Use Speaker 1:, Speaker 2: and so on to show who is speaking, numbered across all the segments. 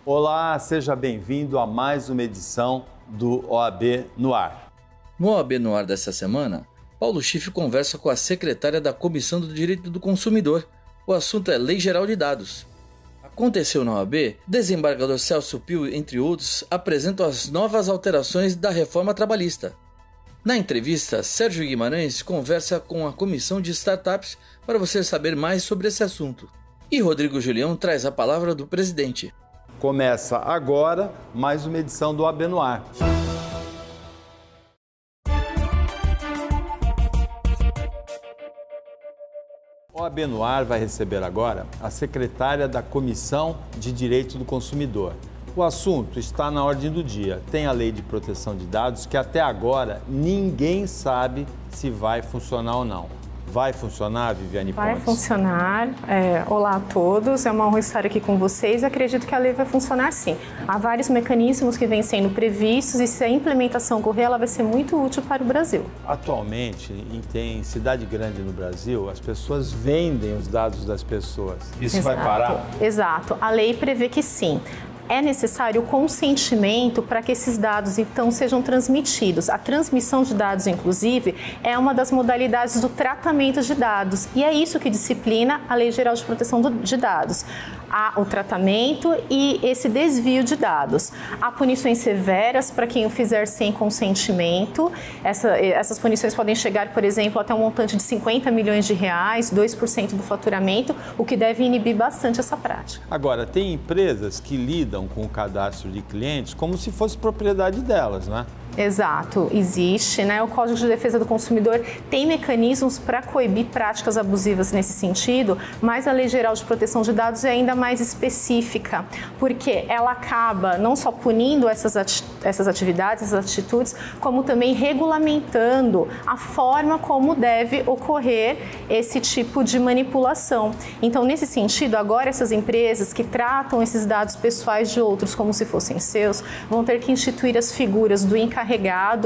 Speaker 1: Olá, seja bem-vindo a mais uma edição do OAB no Ar.
Speaker 2: No OAB no Ar dessa semana, Paulo Schiff conversa com a secretária da Comissão do Direito do Consumidor. O assunto é Lei Geral de Dados. Aconteceu na OAB, desembargador Celso Pio, entre outros, apresentam as novas alterações da reforma trabalhista. Na entrevista, Sérgio Guimarães conversa com a Comissão de Startups para você saber mais sobre esse assunto. E Rodrigo Julião traz a palavra do presidente.
Speaker 1: Começa agora mais uma edição do OAB no Ar. O OAB no Ar vai receber agora a secretária da Comissão de Direito do Consumidor. O assunto está na ordem do dia. Tem a Lei de Proteção de Dados que até agora ninguém sabe se vai funcionar ou não. Vai funcionar, Viviane Pontes?
Speaker 3: Vai funcionar. Olá a todos, é uma honra estar aqui com vocês. Acredito que a lei vai funcionar sim. Há vários mecanismos que vêm sendo previstos e se a implementação ocorrer, ela vai ser muito útil para o Brasil.
Speaker 1: Atualmente, em cidade grande no Brasil, as pessoas vendem os dados das pessoas. Isso vai parar?
Speaker 3: Exato. A lei prevê que sim. É necessário o consentimento para que esses dados, então, sejam transmitidos. A transmissão de dados, inclusive, é uma das modalidades do tratamento de dados. E é isso que disciplina a Lei Geral de Proteção de Dados. Há o tratamento e esse desvio de dados. Há punições severas para quem o fizer sem consentimento. Essas punições podem chegar, por exemplo, até um montante de 50 milhões de reais, 2% do faturamento, o que deve inibir bastante essa prática.
Speaker 1: Agora, tem empresas que lidam com o cadastro de clientes como se fosse propriedade delas, né?
Speaker 3: Exato, existe, né? O Código de Defesa do Consumidor tem mecanismos para coibir práticas abusivas nesse sentido, mas a Lei Geral de Proteção de Dados é ainda mais específica, porque ela acaba não só punindo essas atividades, essas atitudes, como também regulamentando a forma como deve ocorrer esse tipo de manipulação. Então, nesse sentido, agora essas empresas que tratam esses dados pessoais de outros como se fossem seus, vão ter que instituir as figuras do encarregado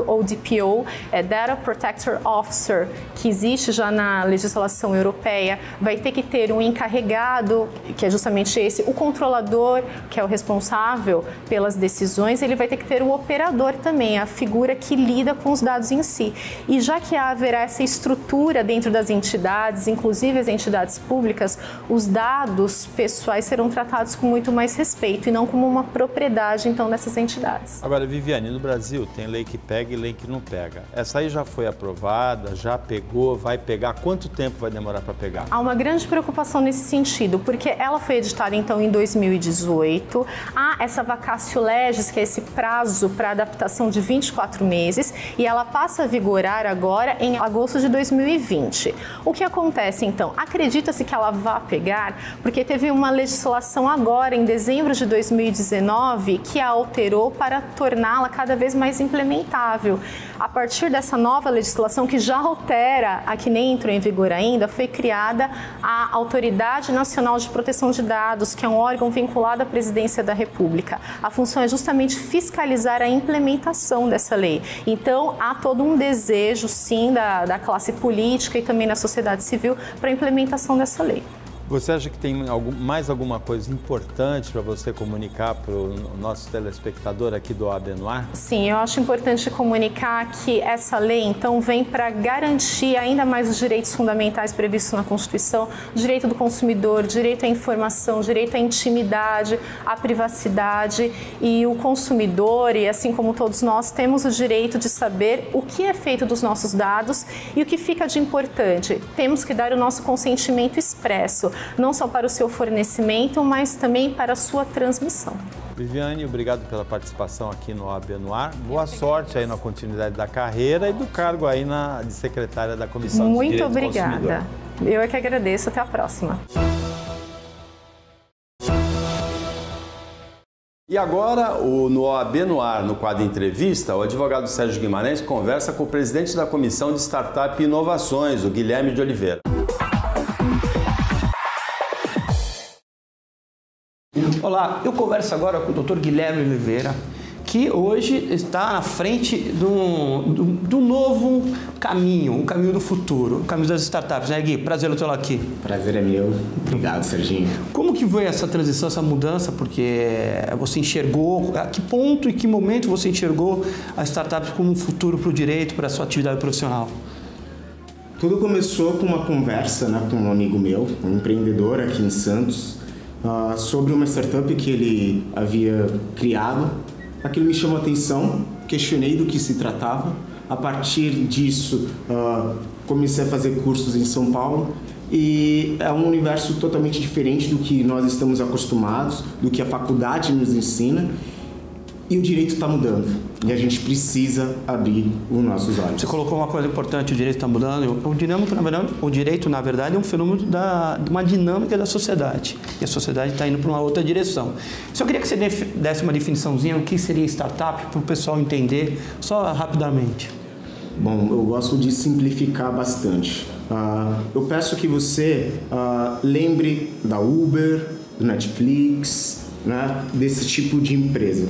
Speaker 3: ou DPO, Data Protector Officer, que existe já na legislação europeia, vai ter que ter um encarregado, que é justamente esse, o controlador, que é o responsável pelas decisões, ele vai ter que ter o operador também, a figura que lida com os dados em si. E já que haverá essa estrutura dentro das entidades, inclusive as entidades públicas, os dados pessoais serão tratados com muito mais respeito e não como uma propriedade, então, dessas entidades.
Speaker 1: Agora, Viviane, no Brasil tem lei que pega e lei que não pega. Essa aí já foi aprovada, já pegou, vai pegar? Quanto tempo vai demorar para pegar?
Speaker 3: Há uma grande preocupação nesse sentido, porque ela foi editada então em 2018. Há essa vacatio legis, que é esse prazo para adaptação de 24 meses, e ela passa a vigorar agora em agosto de 2020. O que acontece então? Acredita-se que ela vá pegar, porque teve uma legislação agora em dezembro de 2019 que a alterou para torná-la cada vez mais implementável. A partir dessa nova legislação, que já altera, a que nem entrou em vigor ainda, foi criada a Autoridade Nacional de Proteção de Dados, que é um órgão vinculado à Presidência da República. A função é justamente fiscalizar a implementação dessa lei. Então, há todo um desejo, sim, da classe política e também da sociedade civil para a implementação dessa lei.
Speaker 1: Você acha que tem mais alguma coisa importante para você comunicar para o nosso telespectador aqui do OAB no Ar?
Speaker 3: Sim, eu acho importante comunicar que essa lei, então, vem para garantir ainda mais os direitos fundamentais previstos na Constituição, o direito do consumidor, direito à informação, direito à intimidade, à privacidade, e o consumidor, e assim como todos nós, temos o direito de saber o que é feito dos nossos dados e o que fica de importante. Temos que dar o nosso consentimento expresso, não só para o seu fornecimento, mas também para a sua transmissão.
Speaker 1: Viviane, obrigado pela participação aqui no OAB no Ar. Boa sorte aí na continuidade da carreira e do cargo aí de secretária da Comissão de Direito do Consumidor.
Speaker 3: Muito obrigada. Eu é que agradeço. Até a próxima.
Speaker 1: E agora, no OAB no Ar, no quadro Entrevista, o advogado Sérgio Guimarães conversa com o presidente da Comissão de Startup e Inovações, o Guilherme de Oliveira.
Speaker 4: Olá, eu converso agora com o Dr. Guilherme Oliveira, que hoje está na frente do novo caminho, o caminho do futuro, o caminho das startups, né, Gui? Prazer eu tê-lo aqui.
Speaker 5: Prazer é meu. Obrigado, Serginho.
Speaker 4: Como que foi essa transição, essa mudança? Porque você enxergou, a que ponto e que momento você enxergou a startup como um futuro para o direito, para a sua atividade profissional?
Speaker 5: Tudo começou com uma conversa, né, com um amigo meu, um empreendedor aqui em Santos, sobre uma startup que ele havia criado. Aquilo me chamou a atenção, questionei do que se tratava. A partir disso, comecei a fazer cursos em São Paulo e é um universo totalmente diferente do que nós estamos acostumados, do que a faculdade nos ensina, e o direito está mudando e a gente precisa abrir os nossos olhos.
Speaker 4: Você colocou uma coisa importante, o direito está mudando. O direito, na verdade, é um fenômeno de uma dinâmica da sociedade e a sociedade está indo para uma outra direção. Só queria que você desse uma definiçãozinha do que seria startup para o pessoal entender, só rapidamente.
Speaker 5: Bom, eu gosto de simplificar bastante. Eu peço que você lembre da Uber, do Netflix, né, desse tipo de empresa.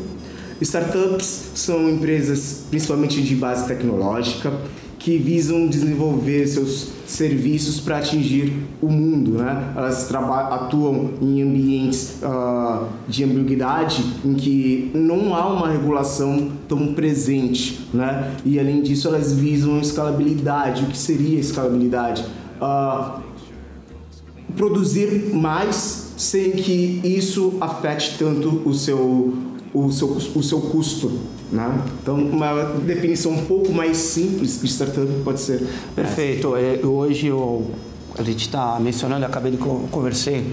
Speaker 5: Startups são empresas principalmente de base tecnológica que visam desenvolver seus serviços para atingir o mundo, né? Elas atuam em ambientes de ambiguidade em que não há uma regulação tão presente, né? E além disso elas visam escalabilidade. O que seria escalabilidade? Produzir mais sem que isso afete tanto o seu custo, né? Então, uma definição um pouco mais simples de startup pode ser.
Speaker 4: Perfeito. Hoje a gente está mencionando, conversei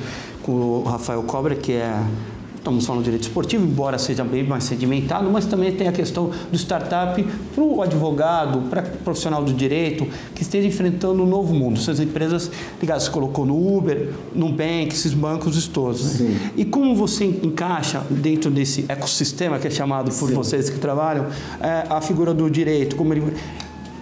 Speaker 4: com o Rafael Cobra, que estamos falando de direito esportivo, embora seja bem mais sedimentado, mas também tem a questão do startup para o advogado, para o profissional do direito que esteja enfrentando um novo mundo. Essas empresas ligadas, você colocou no Uber, no Nubank, esses bancos todos. Né? E como você encaixa dentro desse ecossistema que é chamado por vocês que trabalham, a figura do direito, como ele...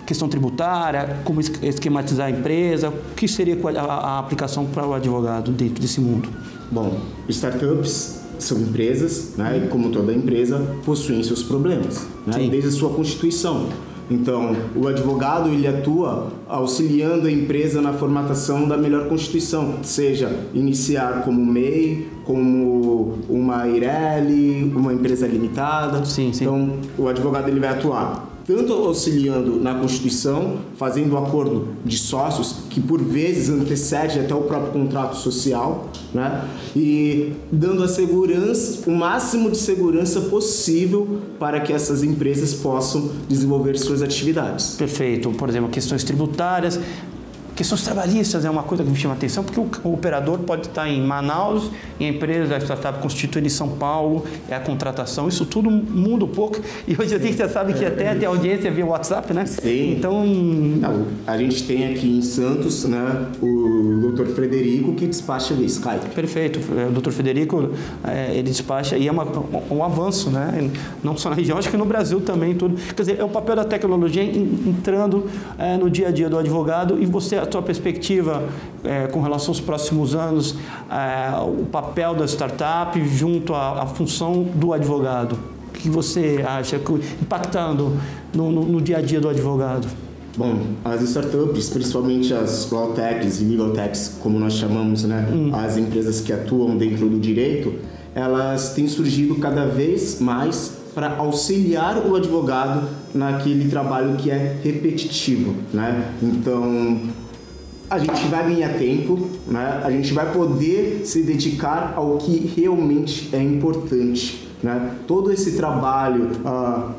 Speaker 4: questão tributária, como esquematizar a empresa, o que seria a aplicação para o advogado dentro desse mundo?
Speaker 5: Bom, startups são empresas, né, e como toda empresa, possuem seus problemas, né, desde a sua constituição. Então, o advogado ele atua auxiliando a empresa na formatação da melhor constituição, seja iniciar como MEI, como uma Eireli, uma empresa limitada. Então, o advogado ele vai atuar tanto auxiliando na Constituição, fazendo o acordo de sócios, que por vezes antecede até o próprio contrato social, né? E dando a segurança, o máximo de segurança possível para que essas empresas possam desenvolver suas atividades.
Speaker 4: Perfeito. Por exemplo, questões tributárias, questões trabalhistas é uma coisa que me chama a atenção, porque o operador pode estar em Manaus e a empresa, a startup constituída em São Paulo, a contratação, isso tudo muda um pouco. E hoje a gente já sabe que até tem audiência via WhatsApp, né?
Speaker 5: Sim.
Speaker 4: Então...
Speaker 5: a gente tem aqui em Santos, né, o Dr. Frederico, que despacha via Skype.
Speaker 4: Perfeito. O Dr. Frederico, ele despacha e é um avanço, né? Não só na região, acho que no Brasil também. Tudo. Quer dizer, é o papel da tecnologia entrando no dia a dia do advogado e você... a tua perspectiva com relação aos próximos anos, o papel da startup junto à função do advogado. O que você acha impactando no dia a dia do advogado?
Speaker 5: Bom, as startups, principalmente as law techs e legal techs, como nós chamamos, né, as empresas que atuam dentro do direito, elas têm surgido cada vez mais para auxiliar o advogado naquele trabalho que é repetitivo, né? Então, a gente vai ganhar tempo, né? A gente vai poder se dedicar ao que realmente é importante, né? Todo esse trabalho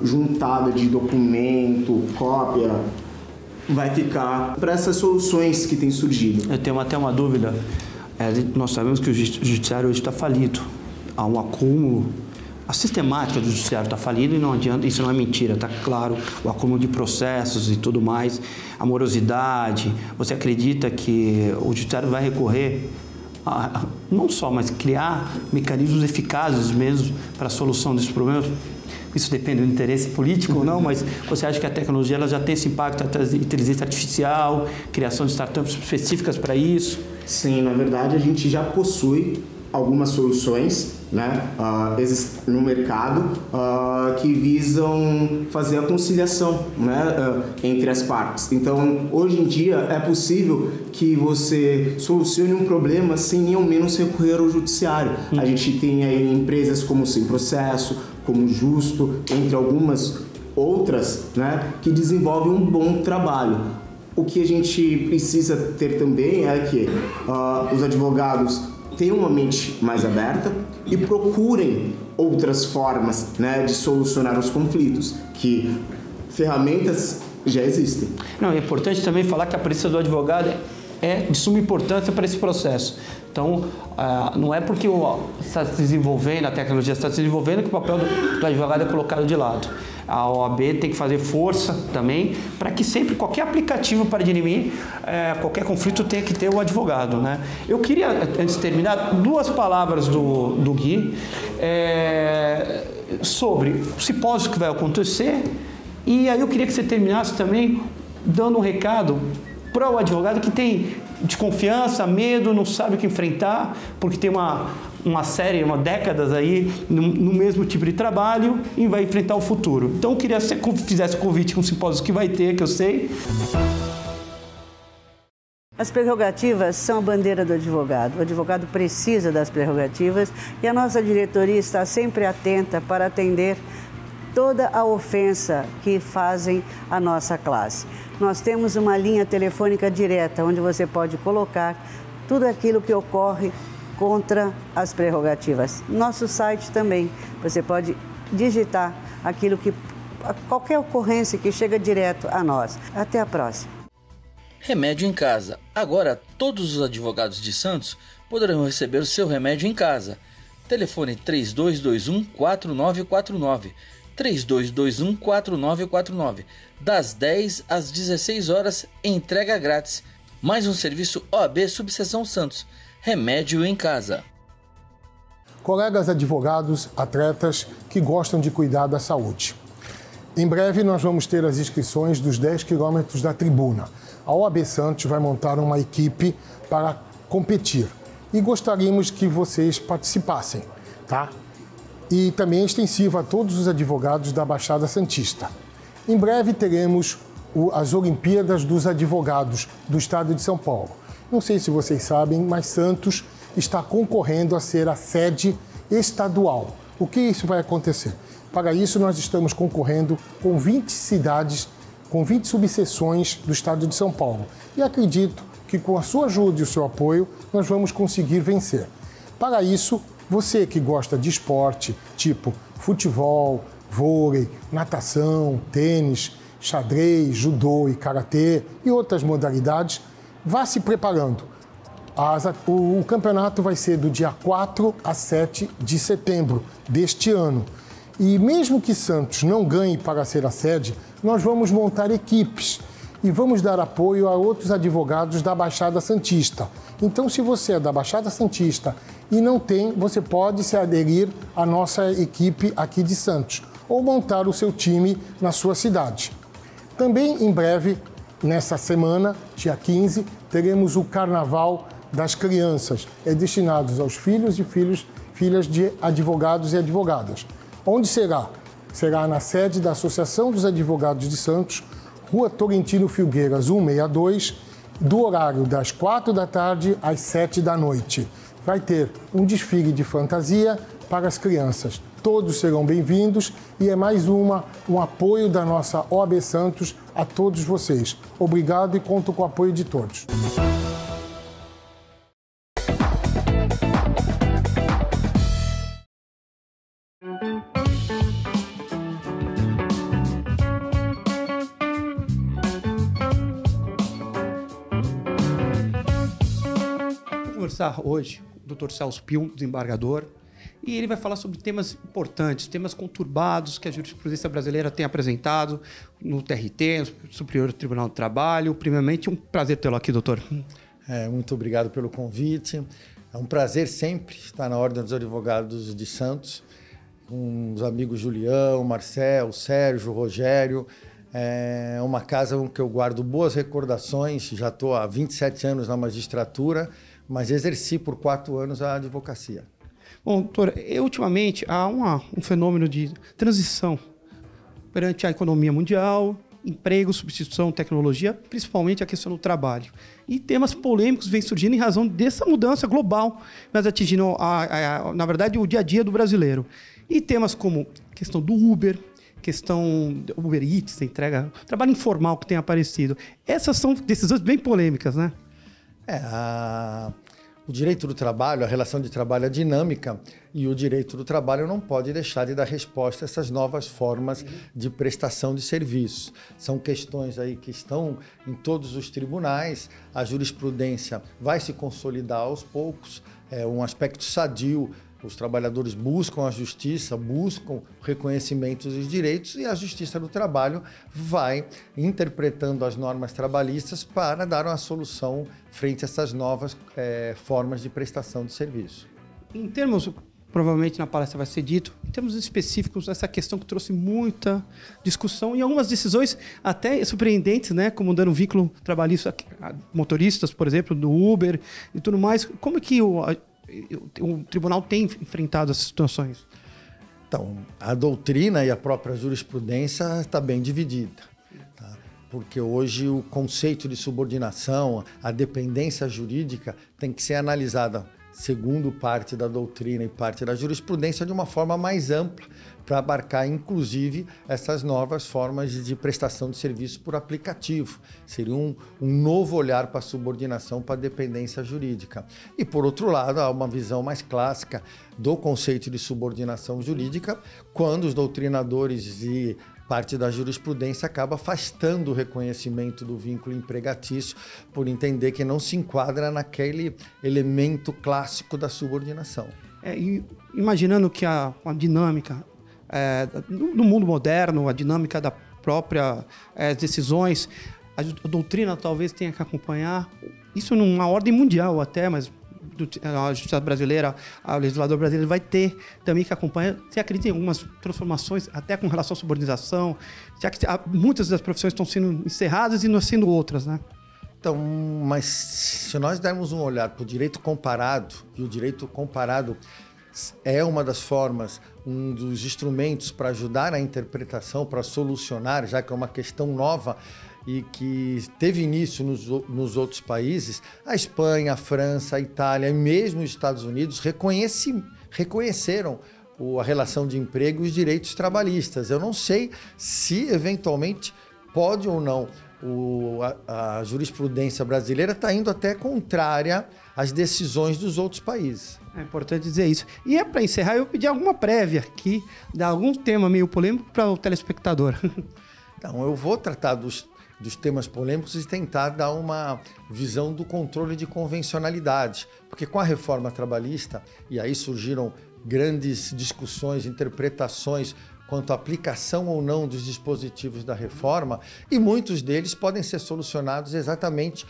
Speaker 5: juntado de documento, cópia, vai ficar para essas soluções que têm surgido.
Speaker 4: Eu tenho até uma dúvida. Nós sabemos que o judiciário hoje está falido. Há um acúmulo. A sistemática do judiciário está falida e não adianta, isso não é mentira, está claro, o acúmulo de processos e tudo mais, a morosidade. Você acredita que o judiciário vai recorrer não só, mas criar mecanismos eficazes mesmo para a solução desses problemas? Isso depende do interesse político ou não, mas você acha que a tecnologia ela já tem esse impacto, a inteligência artificial, criação de startups específicas para isso?
Speaker 5: Sim, na verdade a gente já possui algumas soluções, né, no mercado que visam fazer a conciliação, né, entre as partes. Então, hoje em dia é possível que você solucione um problema sem ao menos recorrer ao judiciário. A gente tem aí empresas como Sem Processo, como Justo, entre algumas outras, né, que desenvolvem um bom trabalho. O que a gente precisa ter também é que os advogados tenham uma mente mais aberta e procurem outras formas, né, de solucionar os conflitos, que ferramentas já existem.
Speaker 4: Não, é importante também falar que a presença do advogado é de suma importância para esse processo. Então, não é porque está se desenvolvendo, a tecnologia está se desenvolvendo, que o papel do advogado é colocado de lado. A OAB tem que fazer força também para que sempre, qualquer aplicativo para dirimir qualquer conflito tenha que ter o advogado, né? Eu queria, antes de terminar, 2 palavras do Gui sobre o simpósio que vai acontecer, e aí eu queria que você terminasse também dando um recado para o advogado que tem desconfiança, medo, não sabe o que enfrentar, porque tem uma série, décadas aí no mesmo tipo de trabalho e vai enfrentar o futuro. Então eu queria que você fizesse o convite com o simpósio que vai ter, que eu sei.
Speaker 6: As prerrogativas são a bandeira do advogado. O advogado precisa das prerrogativas e a nossa diretoria está sempre atenta para atender toda a ofensa que fazem a nossa classe. Nós temos uma linha telefônica direta onde você pode colocar tudo aquilo que ocorre contra as prerrogativas. Nosso site também, você pode digitar qualquer ocorrência que chega direto a nós. Até a próxima.
Speaker 2: Remédio em casa. Agora todos os advogados de Santos poderão receber o seu remédio em casa. Telefone 3221-4949. 3221-4949. Das 10 às 16 horas, entrega grátis. Mais um serviço OAB Subseção Santos. Remédio em casa.
Speaker 7: Colegas advogados, atletas que gostam de cuidar da saúde. Em breve nós vamos ter as inscrições dos 10 quilômetros da tribuna. A OAB Santos vai montar uma equipe para competir e gostaríamos que vocês participassem, tá? E também é extensiva a todos os advogados da Baixada Santista. Em breve teremos as Olimpíadas dos Advogados do Estado de São Paulo. Não sei se vocês sabem, mas Santos está concorrendo a ser a sede estadual. O que isso vai acontecer? Para isso, nós estamos concorrendo com 20 cidades, com 20 subseções do Estado de São Paulo. E acredito que com a sua ajuda e o seu apoio, nós vamos conseguir vencer. Para isso, você que gosta de esporte, tipo futebol, vôlei, natação, tênis, xadrez, judô e karatê e outras modalidades, vá se preparando. O campeonato vai ser do dia 4 a 7 de setembro deste ano. E mesmo que Santos não ganhe para ser a sede, nós vamos montar equipes e vamos dar apoio a outros advogados da Baixada Santista. Então, se você é da Baixada Santista e não tem, você pode se aderir à nossa equipe aqui de Santos ou montar o seu time na sua cidade. Também, em breve, nessa semana, dia 15, teremos o Carnaval das Crianças, destinado aos filhos e filhas de advogados e advogadas. Onde será? Será na sede da Associação dos Advogados de Santos, Rua Torrentino Filgueiras 162, do horário das 4 da tarde às 7 da noite. Vai ter um desfile de fantasia para as crianças. Todos serão bem-vindos e é mais um apoio da nossa OAB Santos a todos vocês. Obrigado e conto com o apoio de todos.
Speaker 4: Conversar hoje com o Dr. Celso Pio, desembargador, e ele vai falar sobre temas importantes, temas conturbados que a jurisprudência brasileira tem apresentado no TRT, no Superior Tribunal do Trabalho. Primeiramente, um prazer tê-lo aqui, doutor.
Speaker 8: Muito obrigado pelo convite. É um prazer sempre estar na Ordem dos Advogados de Santos, com os amigos Julião, Marcel, Sérgio, Rogério. É uma casa em que eu guardo boas recordações, já estou há 27 anos na magistratura, mas exerci por 4 anos a advocacia.
Speaker 4: Bom, doutor, ultimamente há um fenômeno de transição perante a economia mundial, emprego, substituição, tecnologia, principalmente a questão do trabalho. E temas polêmicos vêm surgindo em razão dessa mudança global, mas atingindo, na verdade, o dia a dia do brasileiro. E temas como questão do Uber, questão do Uber Eats, entrega, trabalho informal que tem aparecido. Essas são decisões bem polêmicas, né?
Speaker 8: O direito do trabalho, a relação de trabalho é dinâmica e o direito do trabalho não pode deixar de dar resposta a essas novas formas de prestação de serviços. São questões aí que estão em todos os tribunais, a jurisprudência vai se consolidar aos poucos, é um aspecto sadio. Os trabalhadores buscam a justiça, buscam reconhecimento dos direitos e a Justiça do Trabalho vai interpretando as normas trabalhistas para dar uma solução frente a essas novas formas de prestação de serviço.
Speaker 4: Em termos, provavelmente na palestra vai ser dito, em termos específicos, essa questão que trouxe muita discussão e algumas decisões até surpreendentes, né, como dando um vínculo trabalhista a motoristas, por exemplo, do Uber e tudo mais. Como é que o tribunal tem enfrentado essas situações?
Speaker 8: Então, a doutrina e a própria jurisprudência está bem dividida, tá? Porque hoje o conceito de subordinação, a dependência jurídica tem que ser analisada segundo parte da doutrina e parte da jurisprudência de uma forma mais ampla para abarcar, inclusive, essas novas formas de prestação de serviço por aplicativo. Seria um novo olhar para a subordinação, para a dependência jurídica. E, por outro lado, há uma visão mais clássica do conceito de subordinação jurídica, quando os doutrinadores e parte da jurisprudência acaba afastando o reconhecimento do vínculo empregatício por entender que não se enquadra naquele elemento clássico da subordinação.
Speaker 4: E imaginando que a dinâmica no mundo moderno, a dinâmica da própria decisões, a doutrina talvez tenha que acompanhar isso numa ordem mundial até, mas a justiça brasileira, o legislador brasileiro vai ter também que acompanhar. Você acredita em algumas transformações, até com relação à subordinação? Já que muitas das profissões estão sendo encerradas e não sendo outras, né?
Speaker 8: Então, mas se nós dermos um olhar para o direito comparado, e o direito comparado é uma das formas, um dos instrumentos para ajudar a interpretação, para solucionar, já que é uma questão nova e que teve início nos outros países, a Espanha, a França, a Itália e mesmo os Estados Unidos reconheceram a relação de emprego e os direitos trabalhistas. Eu não sei se, eventualmente, pode ou não a jurisprudência brasileira está indo até contrária às decisões dos outros países.
Speaker 4: É importante dizer isso. E para encerrar, eu pedi alguma prévia aqui, de algum tema meio polêmico para o telespectador.
Speaker 8: Então, eu vou tratar dos temas polêmicos e tentar dar uma visão do controle de convencionalidade. Porque com a reforma trabalhista, e aí surgiram grandes discussões, interpretações quanto à aplicação ou não dos dispositivos da reforma, e muitos deles podem ser solucionados exatamente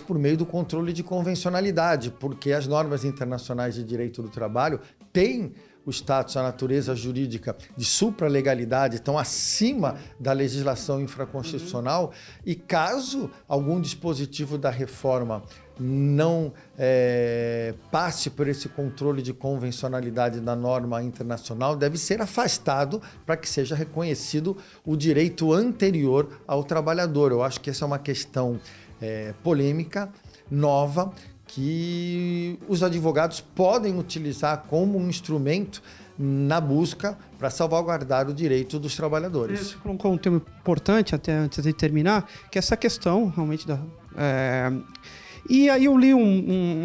Speaker 8: por meio do controle de convencionalidade, porque as normas internacionais de direito do trabalho têm o status, a natureza jurídica de supralegalidade, estão acima da legislação infraconstitucional, e caso algum dispositivo da reforma não passe por esse controle de convencionalidade da norma internacional, deve ser afastado para que seja reconhecido o direito anterior ao trabalhador. Eu acho que essa é uma questão polêmica, nova, que os advogados podem utilizar como um instrumento na busca para salvaguardar o direito dos trabalhadores.
Speaker 4: Você colocou um tema importante, até antes de terminar, que é essa questão realmente E aí eu li um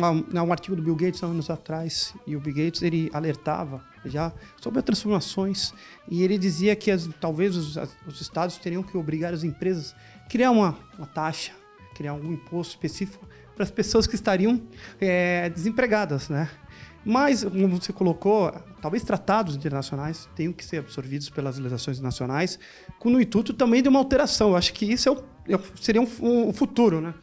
Speaker 4: artigo do Bill Gates há anos atrás, e o Bill Gates ele alertava já sobre as transformações, e ele dizia que talvez os estados teriam que obrigar as empresas a criar uma taxa, criar algum imposto específico para as pessoas que estariam desempregadas, né? Mas, como você colocou, talvez tratados internacionais tenham que ser absorvidos pelas legislações nacionais, com o intuito também de uma alteração. Eu acho que isso seria um futuro, né?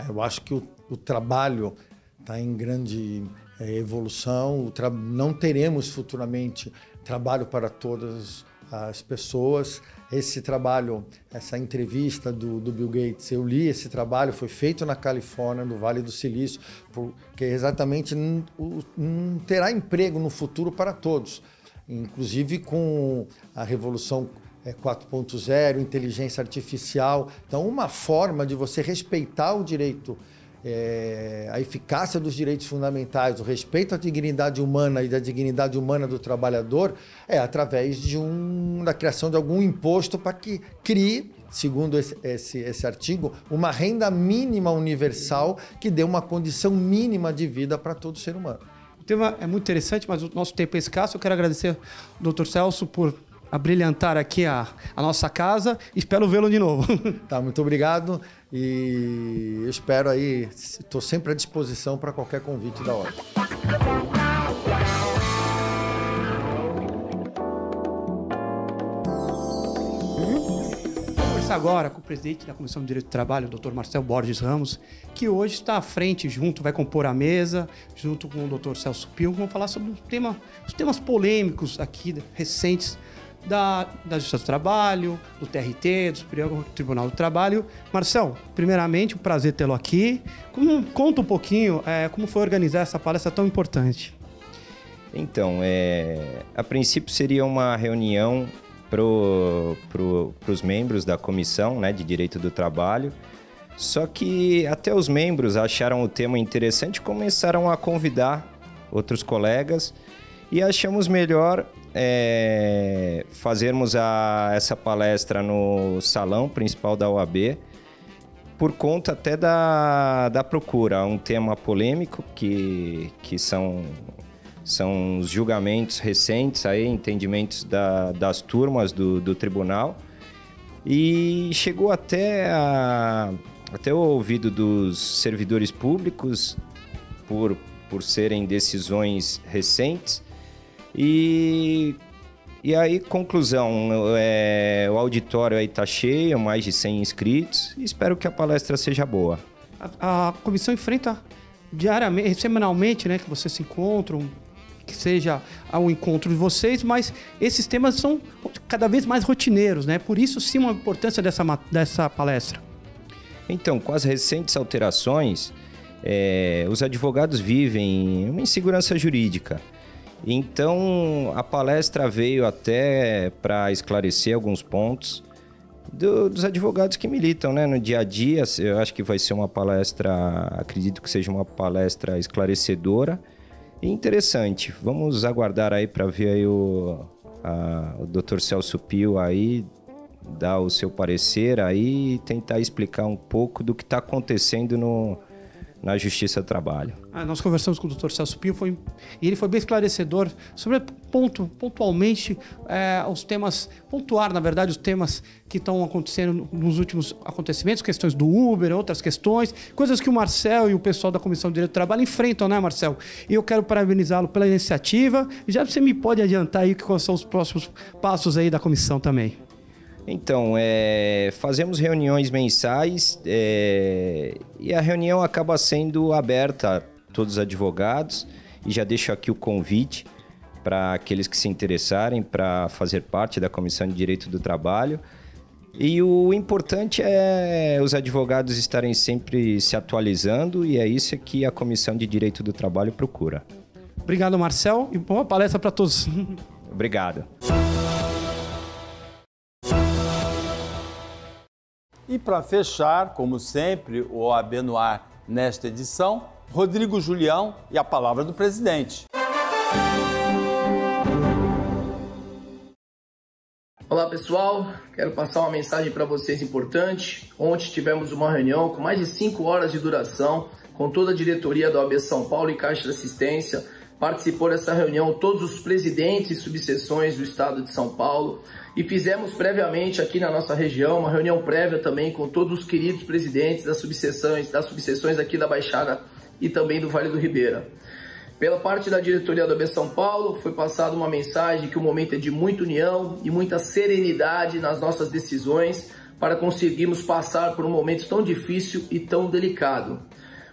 Speaker 8: Eu acho que o trabalho está em grande evolução. Não teremos futuramente trabalho para todas as pessoas. Esse trabalho, essa entrevista do Bill Gates, eu li esse trabalho, foi feito na Califórnia, no Vale do Silício, porque exatamente não terá emprego no futuro para todos, inclusive com a revolução 4.0, inteligência artificial. Então, uma forma de você respeitar o direito, a eficácia dos direitos fundamentais, o respeito à dignidade humana e da dignidade humana do trabalhador é através da criação de algum imposto para que crie, segundo esse artigo, uma renda mínima universal que dê uma condição mínima de vida para todo ser humano.
Speaker 4: O tema é muito interessante, mas o nosso tempo é escasso. Eu quero agradecer ao Dr. Celso por abrilhantar aqui a nossa casa. Espero vê-lo de novo.
Speaker 8: Tá, muito obrigado e eu espero aí, estou sempre à disposição para qualquer convite da ordem.
Speaker 4: Vou conversar agora com o presidente da Comissão de Direito do Trabalho, o Dr. Marcel Borges Ramos, que hoje está à frente, vai compor a mesa, junto com o Dr. Celso Pio. Vamos falar sobre os temas polêmicos aqui, recentes, da Justiça do Trabalho, do TRT, do Superior Tribunal do Trabalho. Marcel, primeiramente, um prazer tê-lo aqui. Conta um pouquinho como foi organizar essa palestra tão importante.
Speaker 9: Então, a princípio seria uma reunião para os membros da Comissão, né, de Direito do Trabalho, só que até os membros acharam o tema interessante e começaram a convidar outros colegas e achamos melhor fazermos essa palestra no salão principal da OAB, por conta até da procura, um tema polêmico que são os julgamentos recentes, aí, entendimentos das turmas do tribunal, e chegou até o ouvido dos servidores públicos por serem decisões recentes. E aí, conclusão, o auditório aí está cheio, mais de 100 inscritos, e espero que a palestra seja boa.
Speaker 4: A comissão enfrenta diariamente, semanalmente, né, que vocês se encontram, que seja ao encontro de vocês, mas esses temas são cada vez mais rotineiros, né? Por isso, sim, uma importância dessa palestra.
Speaker 9: Então, com as recentes alterações, os advogados vivem uma insegurança jurídica. Então, a palestra veio até para esclarecer alguns pontos dos advogados que militam, né, no dia a dia. Eu acho que vai ser uma palestra, acredito que seja uma palestra esclarecedora e interessante. Vamos aguardar aí para ver aí o Dr. Celso Pio aí dar o seu parecer aí e tentar explicar um pouco do que está acontecendo na Justiça do Trabalho.
Speaker 4: Nós conversamos com o Dr. Celso Pio e ele foi bem esclarecedor sobre pontualmente os temas, pontuar, na verdade, os temas que estão acontecendo nos últimos acontecimentos, questões do Uber, outras questões, coisas que o Marcel e o pessoal da Comissão de Direito do Trabalho enfrentam, né, Marcel? E eu quero parabenizá-lo pela iniciativa. Já você me pode adiantar aí quais são os próximos passos aí da comissão também.
Speaker 9: Então, fazemos reuniões mensais e a reunião acaba sendo aberta a todos os advogados, e já deixo aqui o convite para aqueles que se interessarem para fazer parte da Comissão de Direito do Trabalho. E o importante é os advogados estarem sempre se atualizando, e é isso que a Comissão de Direito do Trabalho procura.
Speaker 4: Obrigado, Marcel, e boa palestra para todos.
Speaker 9: Obrigado.
Speaker 1: E para fechar, como sempre, o OAB no ar nesta edição, Rodrigo Julião e a palavra do presidente.
Speaker 2: Olá pessoal, quero passar uma mensagem para vocês importante. Ontem tivemos uma reunião com mais de 5 horas de duração com toda a diretoria da OAB São Paulo e Caixa de Assistência. Participou dessa reunião todos os presidentes e subseções do estado de São Paulo, e fizemos previamente aqui na nossa região uma reunião prévia também com todos os queridos presidentes das subseções aqui da Baixada e também do Vale do Ribeira. Pela parte da diretoria da OAB São Paulo, foi passada uma mensagem que o momento é de muita união e muita serenidade nas nossas decisões para conseguirmos passar por um momento tão difícil e tão delicado.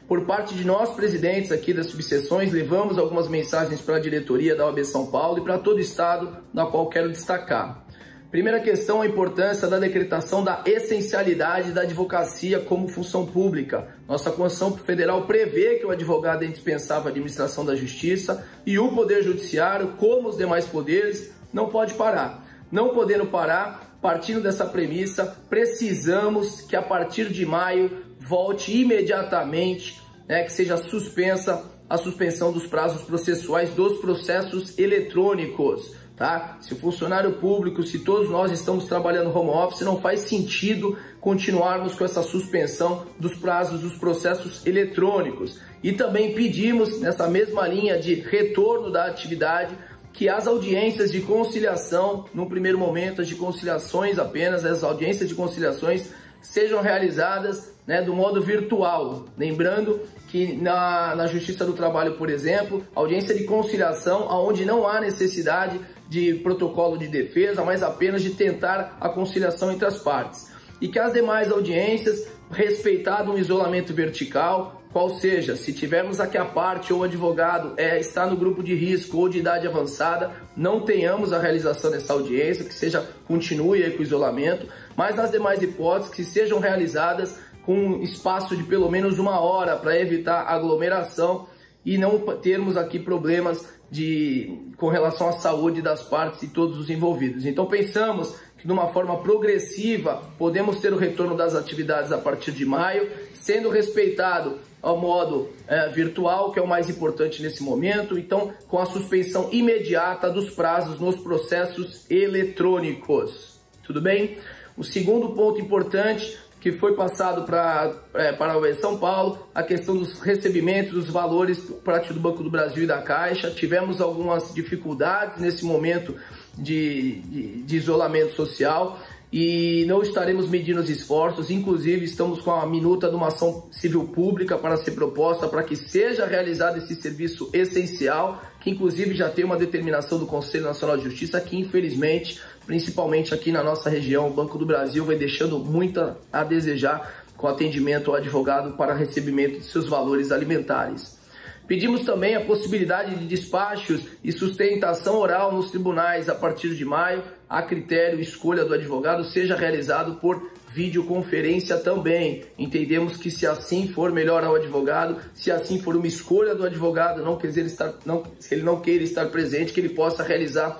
Speaker 2: Por parte de nós, presidentes aqui das subseções, levamos algumas mensagens para a diretoria da OAB São Paulo e para todo o estado, na qual quero destacar. Primeira questão, a importância da decretação da essencialidade da advocacia como função pública. Nossa Constituição Federal prevê que o advogado é indispensável à administração da justiça e o Poder Judiciário, como os demais poderes, não pode parar. Não podendo parar, partindo dessa premissa, precisamos que a partir de maio volte imediatamente, que seja suspensa a suspensão dos prazos processuais dos processos eletrônicos. Tá? Se o funcionário público, se todos nós estamos trabalhando home office, não faz sentido continuarmos com essa suspensão dos prazos dos processos eletrônicos. E também pedimos, nessa mesma linha de retorno da atividade, que as audiências de conciliação, no primeiro momento, as de conciliações apenas, as audiências de conciliações sejam realizadas do modo virtual. Lembrando que na Justiça do Trabalho, por exemplo, audiência de conciliação, onde não há necessidade de protocolo de defesa, mas apenas de tentar a conciliação entre as partes. E que as demais audiências, respeitado um isolamento vertical, qual seja, se tivermos aqui a parte ou o advogado está no grupo de risco ou de idade avançada, não tenhamos a realização dessa audiência, que continue aí com o isolamento, mas nas demais hipóteses que sejam realizadas com um espaço de pelo menos 1 hora para evitar aglomeração e não termos aqui problemas com relação à saúde das partes e todos os envolvidos. Então pensamos que de uma forma progressiva podemos ter o retorno das atividades a partir de maio, sendo respeitado ao modo virtual, que é o mais importante nesse momento, então com a suspensão imediata dos prazos nos processos eletrônicos. Tudo bem? O segundo ponto importante que foi passado para a OAB São Paulo, a questão dos recebimentos, dos valores por parte do Banco do Brasil e da Caixa. Tivemos algumas dificuldades nesse momento de isolamento social e não estaremos medindo os esforços. Inclusive, estamos com a minuta de uma ação civil pública para ser proposta para que seja realizado esse serviço essencial, que inclusive já tem uma determinação do Conselho Nacional de Justiça que, infelizmente, principalmente aqui na nossa região, o Banco do Brasil vai deixando muito a desejar com atendimento ao advogado para recebimento de seus valores alimentares. Pedimos também a possibilidade de despachos e sustentação oral nos tribunais a partir de maio, a critério e escolha do advogado, seja realizado por videoconferência também. Entendemos que se assim for melhor ao advogado, se assim for uma escolha do advogado, se ele não queira estar presente, que ele possa realizar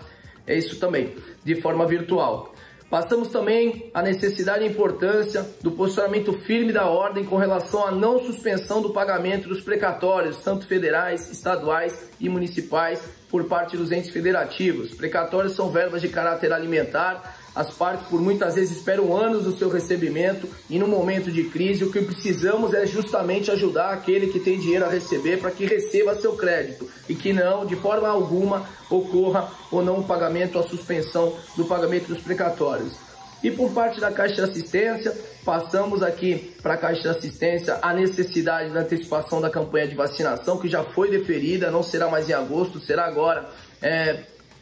Speaker 2: isso também, de forma virtual. Passamos também a necessidade e a importância do posicionamento firme da ordem com relação à não suspensão do pagamento dos precatórios, tanto federais, estaduais e municipais, por parte dos entes federativos. Precatórios são verbas de caráter alimentar, as partes por muitas vezes esperam anos do seu recebimento e no momento de crise o que precisamos é justamente ajudar aquele que tem dinheiro a receber para que receba seu crédito e que não, de forma alguma, ocorra ou não o pagamento ou a suspensão do pagamento dos precatórios. E por parte da Caixa de Assistência, passamos aqui para a Caixa de Assistência a necessidade da antecipação da campanha de vacinação, que já foi deferida, não será mais em agosto, será agora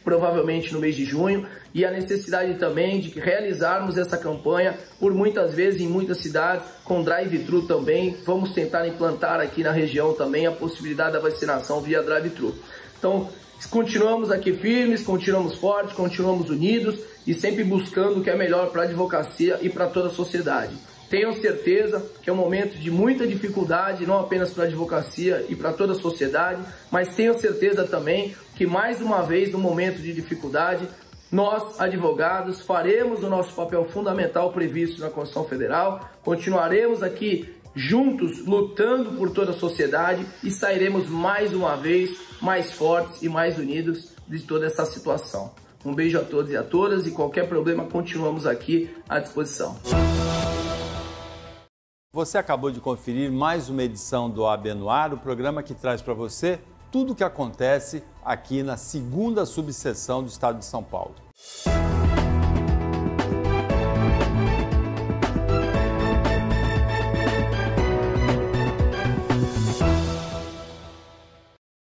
Speaker 2: provavelmente no mês de junho, e a necessidade também de realizarmos essa campanha por muitas vezes em muitas cidades, com drive-thru também. Vamos tentar implantar aqui na região também a possibilidade da vacinação via drive-thru. Então, continuamos aqui firmes, continuamos fortes, continuamos unidos e sempre buscando o que é melhor para a advocacia e para toda a sociedade. Tenham certeza que é um momento de muita dificuldade, não apenas para a advocacia e para toda a sociedade, mas tenham certeza também que mais uma vez, no momento de dificuldade, nós, advogados, faremos o nosso papel fundamental previsto na Constituição Federal, continuaremos aqui juntos, lutando por toda a sociedade e sairemos mais uma vez mais fortes e mais unidos de toda essa situação. Um beijo a todos e a todas e qualquer problema continuamos aqui à disposição.
Speaker 1: Você acabou de conferir mais uma edição do OAB no Ar, o programa que traz para você tudo o que acontece aqui na segunda subseção do Estado de São Paulo.